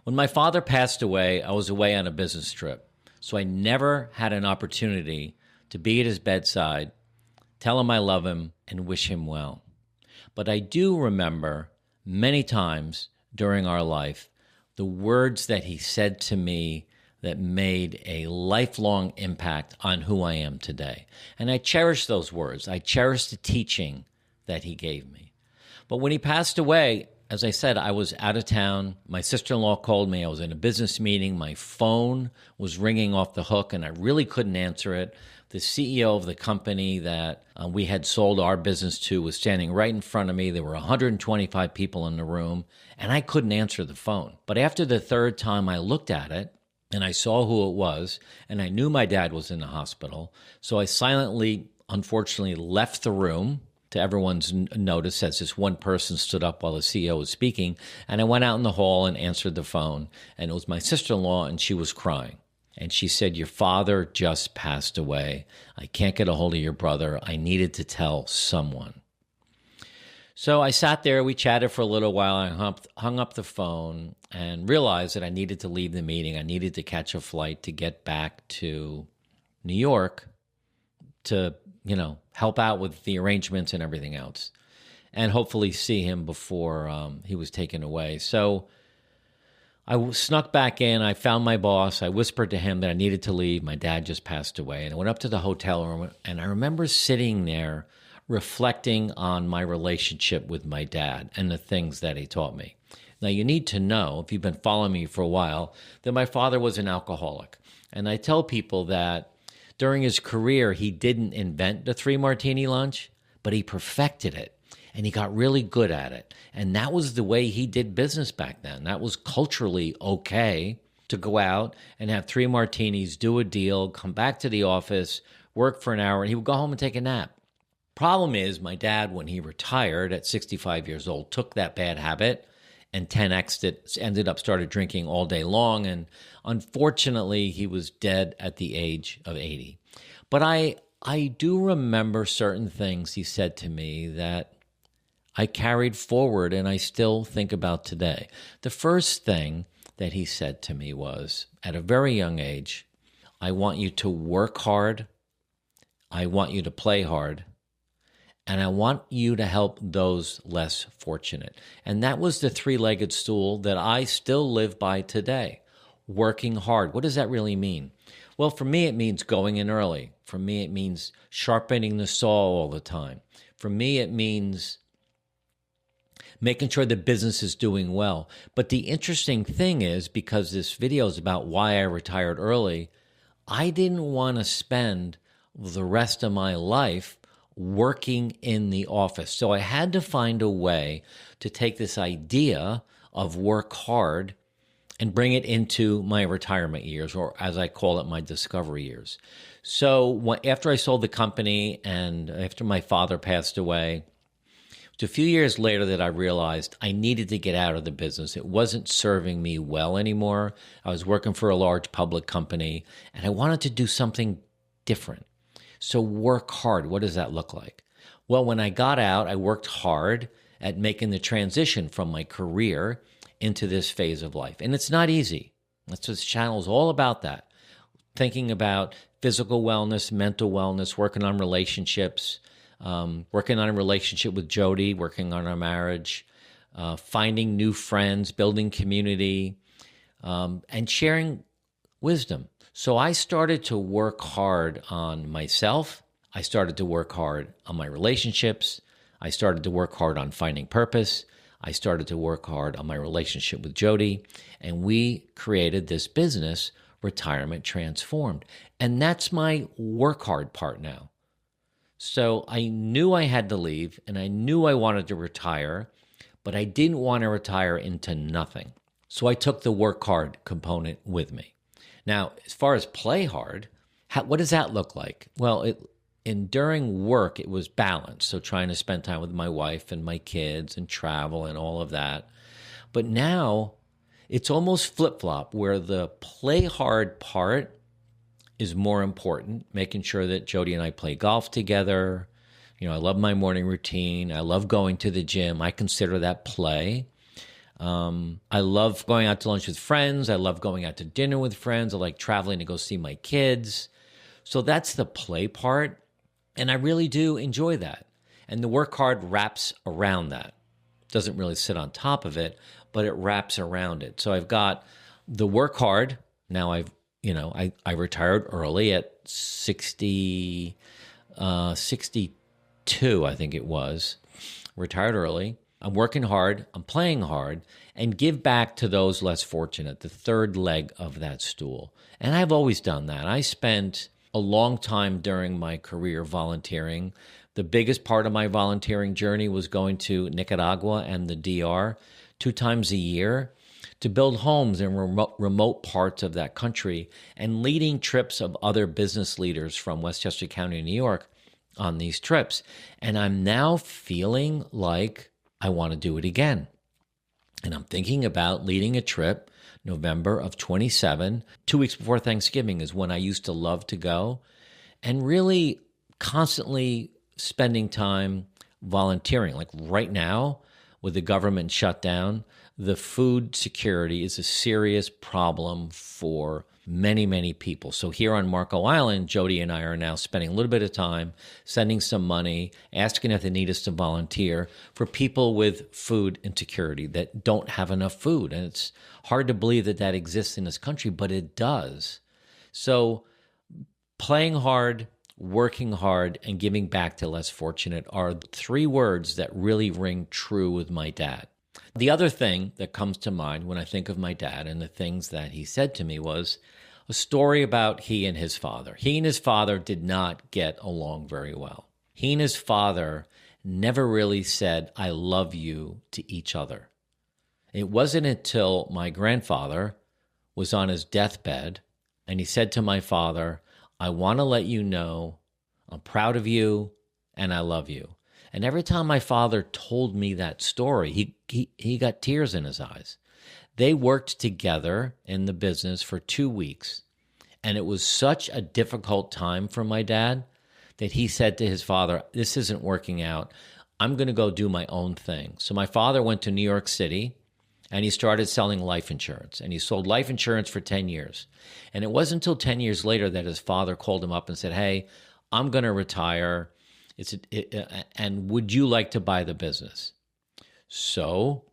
When my father passed away, I was away on a business trip, so I never had an opportunity to be at his bedside, tell him I love him, and wish him well. But I do remember many times during our life the words that he said to me that made a lifelong impact on who I am today. And I cherish those words. I cherish the teaching that he gave me. But when he passed away, as I said, I was out of town. My sister-in-law called me. I was in a business meeting. My phone was ringing off the hook, and I really couldn't answer it. The CEO of the company that we had sold our business to was standing right in front of me. There were 125 people in the room, and I couldn't answer the phone. But after the third time I looked at it, and I saw who it was, and I knew my dad was in the hospital, so I silently, unfortunately, left the room to everyone's notice as this one person stood up while the CEO was speaking, and I went out in the hall and answered the phone, and it was my sister-in-law, and she was crying. And she said, "Your father just passed away. I can't get a hold of your brother. I needed to tell someone." So I sat there, we chatted for a little while, I hung up the phone and realized that I needed to leave the meeting. I needed to catch a flight to get back to New York to, help out with the arrangements and everything else, and hopefully see him before he was taken away. So I snuck back in. I found my boss. I whispered to him that I needed to leave. My dad just passed away. And I went up to the hotel room, and I remember sitting there reflecting on my relationship with my dad and the things that he taught me. Now, you need to know, if you've been following me for a while, that my father was an alcoholic. And I tell people that during his career, he didn't invent the 3-martini lunch, but he perfected it, and he got really good at it. And that was the way he did business back then. That was culturally okay to go out and have 3 martinis, do a deal, come back to the office, work for an hour, and he would go home and take a nap. Problem is, my dad, when he retired at 65 years old, took that bad habit and 10x'd it, ended up started drinking all day long, and unfortunately, he was dead at the age of 80. But I do remember certain things he said to me that I carried forward and I still think about today. The first thing that he said to me was, at a very young age, I want you to work hard, I want you to play hard, and I want you to help those less fortunate. And that was the 3-legged stool that I still live by today. Working hard. What does that really mean? Well, for me, it means going in early. For me, it means sharpening the saw all the time. For me, it means making sure the business is doing well. But the interesting thing is, because this video is about why I retired early, I didn't want to spend the rest of my life working in the office. So I had to find a way to take this idea of work hard and bring it into my retirement years, or as I call it, my discovery years. So after I sold the company and after my father passed away, it was a few years later that I realized I needed to get out of the business. It wasn't serving me well anymore. I was working for a large public company, and I wanted to do something different. So work hard. What does that look like? Well, when I got out, I worked hard at making the transition from my career into this phase of life. And it's not easy. That's what this channel is all about, that. Thinking about physical wellness, mental wellness, working on relationships, working on a relationship with Jody, working on our marriage, finding new friends, building community, and sharing wisdom. So I started to work hard on myself. I started to work hard on my relationships. I started to work hard on finding purpose. I started to work hard on my relationship with Jody. And we created this business, Retirement Transformed. And that's my work hard part now. So I knew I had to leave, and I knew I wanted to retire, but I didn't want to retire into nothing. So I took the work hard component with me. Now, as far as play hard, what does that look like? Well, during work, it was balance. So trying to spend time with my wife and my kids and travel and all of that. But now it's almost flip-flop, where the play hard part is more important, making sure that Jody and I play golf together. I love my morning routine. I love going to the gym. I consider that play. I love going out to lunch with friends. I love going out to dinner with friends. I like traveling to go see my kids. So that's the play part. And I really do enjoy that. And the work hard wraps around that. Doesn't really sit on top of it, but it wraps around it. So I've got the work hard. Now I retired early at 62, I think it was. Retired early. I'm working hard. I'm playing hard, and give back to those less fortunate, the third leg of that stool. And I've always done that. I spent a long time during my career volunteering. The biggest part of my volunteering journey was going to Nicaragua and the DR 2 times a year to build homes in remote parts of that country, and leading trips of other business leaders from Westchester County, New York on these trips. And I'm now feeling like I want to do it again. And I'm thinking about leading a trip November of 27, 2 weeks before Thanksgiving is when I used to love to go, and really constantly spending time volunteering. Like right now, with the government shutdown, the food security is a serious problem for many, many people. So here on Marco Island, Jody and I are now spending a little bit of time sending some money, asking if they need us to volunteer for people with food insecurity that don't have enough food. And it's hard to believe that that exists in this country, but it does. So playing hard, working hard, and giving back to less fortunate are 3 words that really ring true with my dad. The other thing that comes to mind when I think of my dad and the things that he said to me was a story about he and his father. He and his father did not get along very well. He and his father never really said, "I love you" to each other. It wasn't until my grandfather was on his deathbed and he said to my father, "I want to let you know I'm proud of you and I love you." And every time my father told me that story, he got tears in his eyes. They worked together in the business for 2 weeks, and it was such a difficult time for my dad that he said to his father, "This isn't working out. I'm going to go do my own thing." So my father went to New York City, and he started selling life insurance, and he sold life insurance for 10 years. And it wasn't until 10 years later that his father called him up and said, "Hey, I'm going to retire. And would you like to buy the business?" So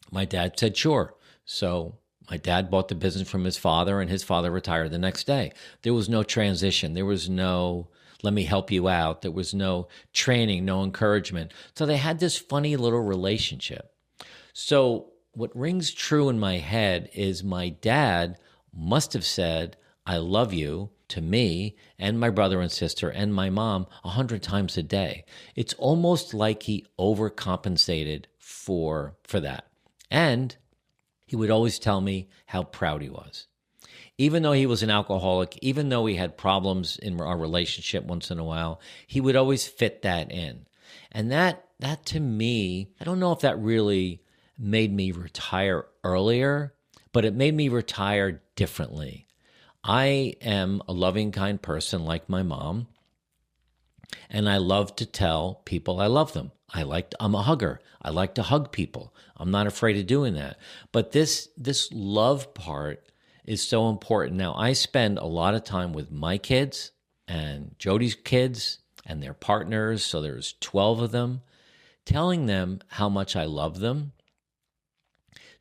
my dad said, "Sure." So my dad bought the business from his father, and his father retired the next day. There was no transition. There was no, "Let me help you out." There was no training, no encouragement. So they had this funny little relationship. So what rings true in my head is my dad must have said, "I love you" to me and my brother and sister and my mom 100 times a day. It's almost like he overcompensated for that. And he would always tell me how proud he was. Even though he was an alcoholic, even though we had problems in our relationship once in a while, he would always fit that in. And that to me, I don't know if that really made me retire earlier, but it made me retire differently. I am a loving, kind person like my mom, and I love to tell people I love them. I'm a hugger. I like to hug people. I'm not afraid of doing that. But this love part is so important. Now, I spend a lot of time with my kids and Jody's kids and their partners, so there's 12 of them, telling them how much I love them,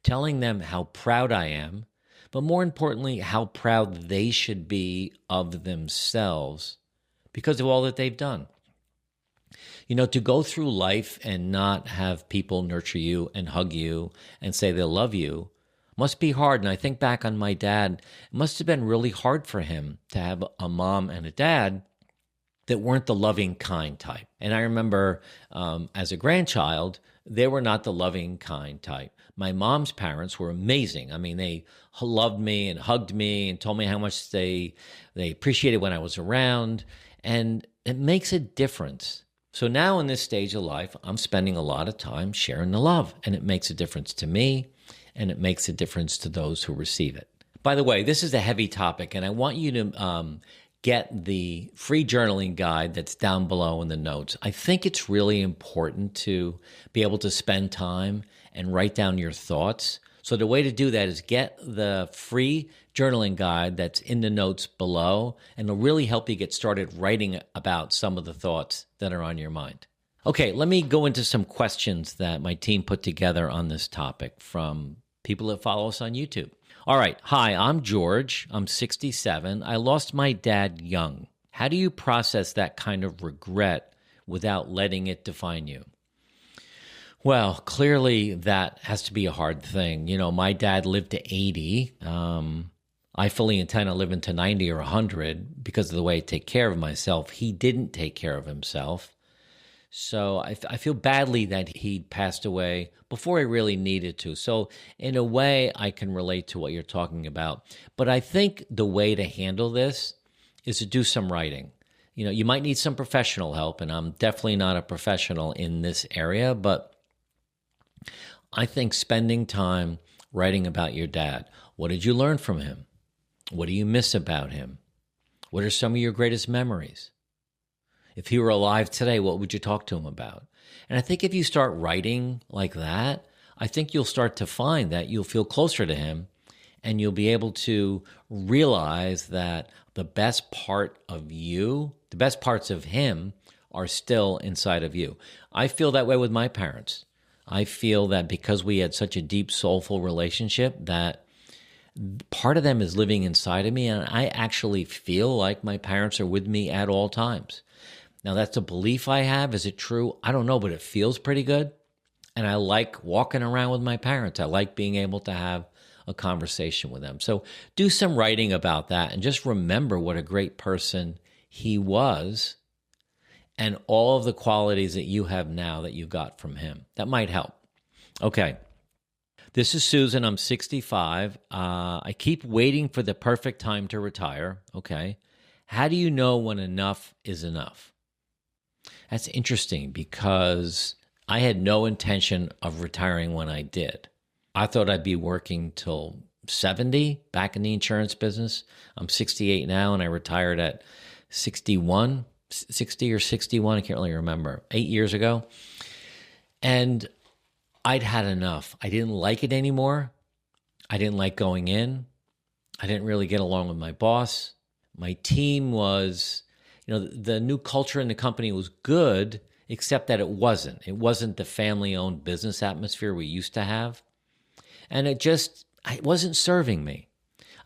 telling them how proud I am, but more importantly, how proud they should be of themselves because of all that they've done. You know, to go through life and not have people nurture you and hug you and say they love you must be hard. And I think back on my dad, it must have been really hard for him to have a mom and a dad that weren't the loving, kind type. And I remember as a grandchild, they were not the loving, kind type. My mom's parents were amazing. I mean, they loved me and hugged me and told me how much they appreciated when I was around. And it makes a difference. So now in this stage of life, I'm spending a lot of time sharing the love. And it makes a difference to me, and it makes a difference to those who receive it. By the way, this is a heavy topic, and I want you to get the free journaling guide that's down below in the notes. I think it's really important to be able to spend time and write down your thoughts. So the way to do that is get the free journaling guide that's in the notes below, and it'll really help you get started writing about some of the thoughts that are on your mind. Okay, let me go into some questions that my team put together on this topic from people that follow us on YouTube. All right, hi, I'm George. I'm 67. I lost my dad young. How do you process that kind of regret without letting it define you? Well, clearly that has to be a hard thing. You know, my dad lived to 80. I fully intend on living to 90 or 100 because of the way I take care of myself. He didn't take care of himself. So I feel badly that he passed away before he really needed to. So in a way, I can relate to what you're talking about. But I think the way to handle this is to do some writing. You know, you might need some professional help, and I'm definitely not a professional in this area, but I think spending time writing about your dad. What did you learn from him? What do you miss about him? What are some of your greatest memories? If he were alive today, what would you talk to him about? And I think if you start writing like that, I think you'll start to find that you'll feel closer to him, and you'll be able to realize that the best part of you, the best parts of him are still inside of you. I feel that way with my parents. I feel that because we had such a deep, soulful relationship, that part of them is living inside of me, and I actually feel like my parents are with me at all times. Now, that's a belief I have. Is it true? I don't know, but it feels pretty good, and I like walking around with my parents. I like being able to have a conversation with them. So do some writing about that, and just remember what a great person he was, and all of the qualities that you have now that you got from him. That might help. Okay. This is Susan. I'm 65. I keep waiting for the perfect time to retire. Okay. How do you know when enough is enough? That's interesting because I had no intention of retiring when I did. I thought I'd be working till 70 back in the insurance business. I'm 68 now, and I retired at 60 or 61, I can't really remember, 8 years ago. And I'd had enough. I didn't like it anymore. I didn't like going in. I didn't really get along with my boss. My team was, the new culture in the company was good, except that it wasn't. It wasn't the family-owned business atmosphere we used to have. And it wasn't serving me.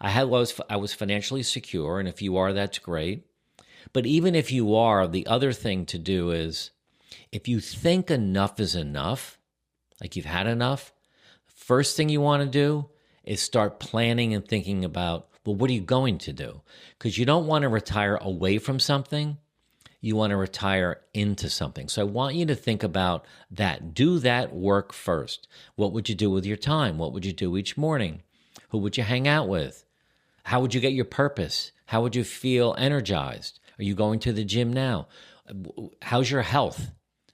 I was financially secure, and if you are, that's great. But even if you are, the other thing to do is, if you think enough is enough, like you've had enough, first thing you want to do is start planning and thinking about, well, what are you going to do? Because you don't want to retire away from something. You want to retire into something. So I want you to think about that. Do that work first. What would you do with your time? What would you do each morning? Who would you hang out with? How would you get your purpose? How would you feel energized? Are you going to the gym now? How's your health?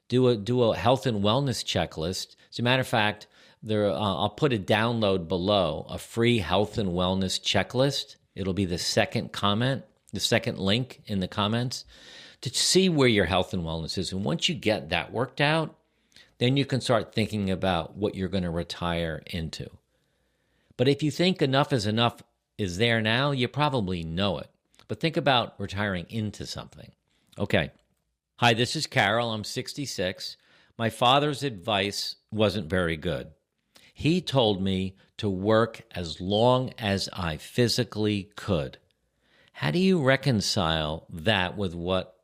Do a health and wellness checklist. As a matter of fact, I'll put a download below, a free health and wellness checklist. It'll be the second comment, the second link in the comments, to see where your health and wellness is. And once you get that worked out, then you can start thinking about what you're going to retire into. But if you think enough is there now, you probably know it. But think about retiring into something. Okay. Hi, this is Carol. I'm 66. My father's advice wasn't very good. He told me to work as long as I physically could. How do you reconcile that with what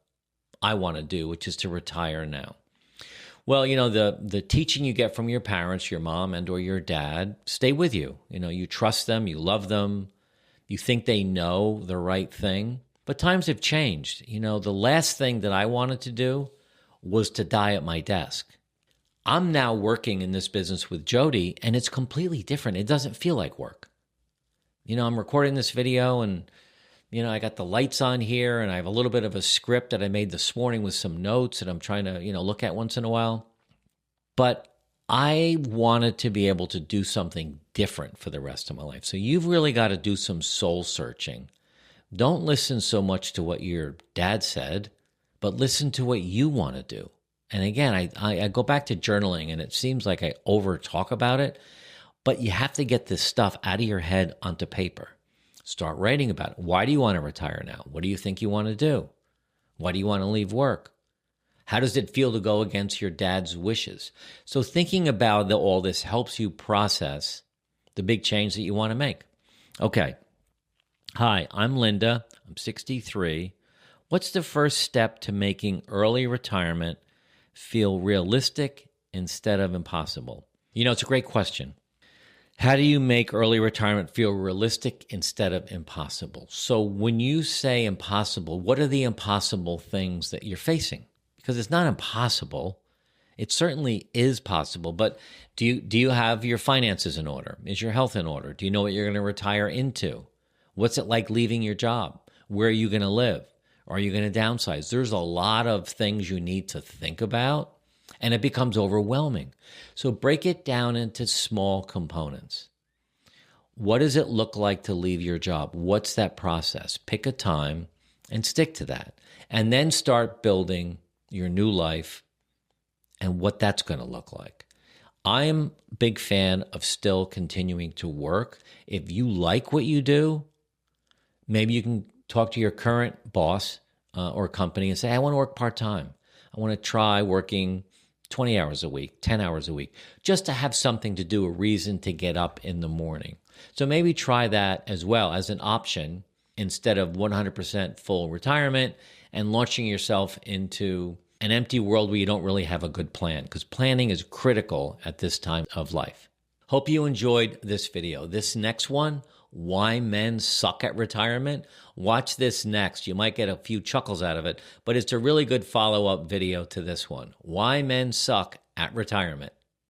I want to do, which is to retire now? Well, the teaching you get from your parents, your mom and or your dad, stay with you. You trust them, you love them. You think they know the right thing, but times have changed. The last thing that I wanted to do was to die at my desk. I'm now working in this business with Jody, and it's completely different. It doesn't feel like work. I'm recording this video, and, I got the lights on here, and I have a little bit of a script that I made this morning with some notes that I'm trying to, look at once in a while. But I wanted to be able to do something different for the rest of my life. So you've really got to do some soul searching. Don't listen so much to what your dad said, but listen to what you want to do And again, I go back to journaling, and it seems like I over talk about it, but you have to get this stuff out of your head onto paper. Start writing about it. Why do you want to retire now? What do you think you want to do? Why do you want to leave work? How does it feel to go against your dad's wishes? So thinking about all this helps you process the big change that you want to make. Okay. Hi, I'm Linda. I'm 63. What's the first step to making early retirement feel realistic instead of impossible? It's a great question. How do you make early retirement feel realistic instead of impossible? So when you say impossible, what are the impossible things that you're facing? Because it's not impossible. It certainly is possible, but do you have your finances in order? Is your health in order? Do you know what you're going to retire into? What's it like leaving your job? Where are you going to live? Are you going to downsize? There's a lot of things you need to think about, and it becomes overwhelming. So break it down into small components. What does it look like to leave your job? What's that process? Pick a time and stick to that. And then start building your new life and what that's going to look like. I'm a big fan of still continuing to work. If you like what you do, maybe you can talk to your current boss or company and say, I want to work part-time. I want to try working 20 hours a week, 10 hours a week, just to have something to do, a reason to get up in the morning. So maybe try that as well as an option instead of 100% full retirement and launching yourself into an empty world where you don't really have a good plan, because planning is critical at this time of life. Hope you enjoyed this video. This next one, why men suck at retirement. Watch this next. You might get a few chuckles out of it, but it's a really good follow-up video to this one. Why men suck at retirement.